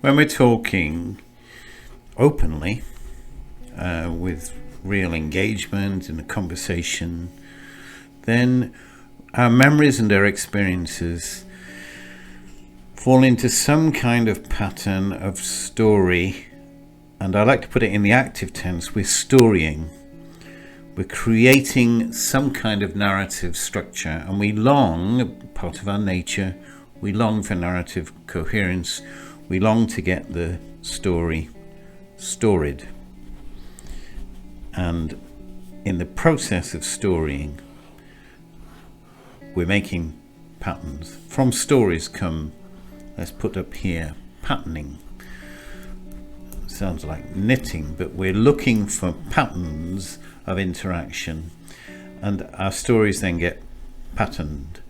When we're talking openly, with real engagement in a conversation, then our memories and our experiences fall into some kind of pattern of story, and I like to put it in the active tense. We're storying. We're creating some kind of narrative structure, and we long, part of our nature, we long for narrative coherence. We long to get the story storied. And in the process of storying, we're making patterns. From stories come, let's put up here, patterning. Sounds like knitting, but we're looking for patterns of interaction, and our stories then get patterned.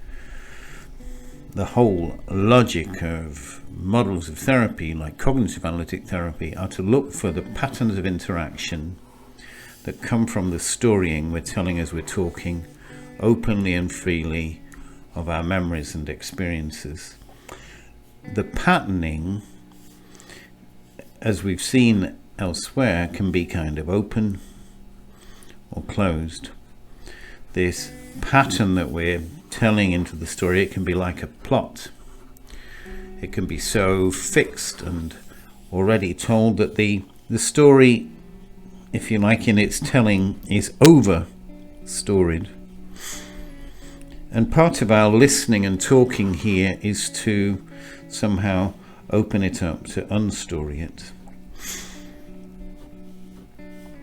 The whole logic of models of therapy, like cognitive analytic therapy, are to look for the patterns of interaction that come from the storying we're telling as we're talking openly and freely of our memories and experiences. The patterning, as we've seen elsewhere, can be kind of open or closed. This pattern that we're telling into the story, it can be like a plot. It can be so fixed and already told that the story, if you like, in its telling is over-storied. And part of our listening and talking here is to somehow open it up, to unstory it.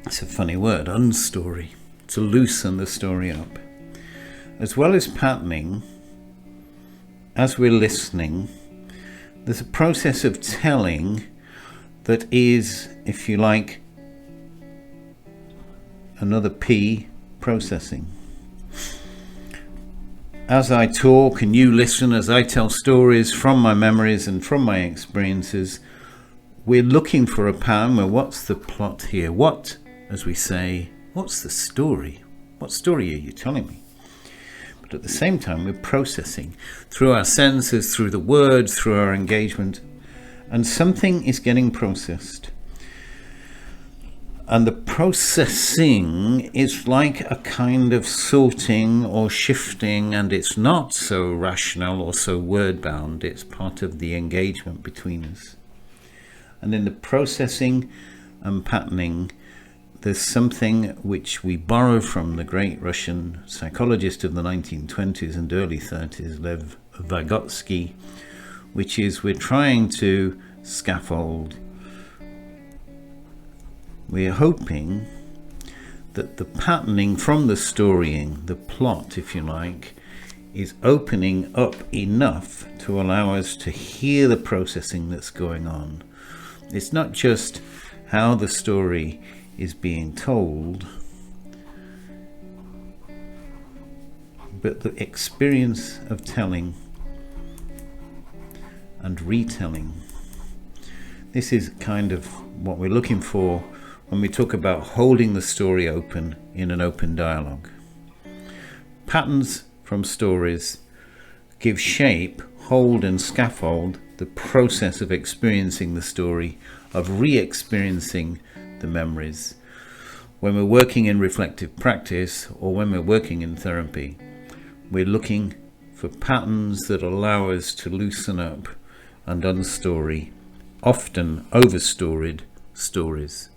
It's a funny word, unstory, to loosen the story up. As well as patterning, as we're listening, there's a process of telling that is, if you like, another P, processing. As I talk and you listen, as I tell stories from my memories and from my experiences, we're looking for a pattern. Well, what's the plot here? What, as we say, what's the story? What story are you telling me? But at the same time, we're processing through our senses, through the words, through our engagement, and something is getting processed. And the processing is like a kind of sorting or shifting, and it's not so rational or so word-bound. It's part of the engagement between us. And in the processing and patterning, there's something which we borrow from the great Russian psychologist of the 1920s and early 30s, Lev Vygotsky, which is we're trying to scaffold. We're hoping that the patterning from the storying, the plot, if you like, is opening up enough to allow us to hear the processing that's going on. It's not just how the story is being told, but the experience of telling and retelling. This is kind of what we're looking for when we talk about holding the story open in an open dialogue. Patterns from stories give shape, hold and scaffold the process of experiencing the story, of re-experiencing the memories. When we're working in reflective practice or when we're working in therapy, we're looking for patterns that allow us to loosen up and unstory, often overstoried stories.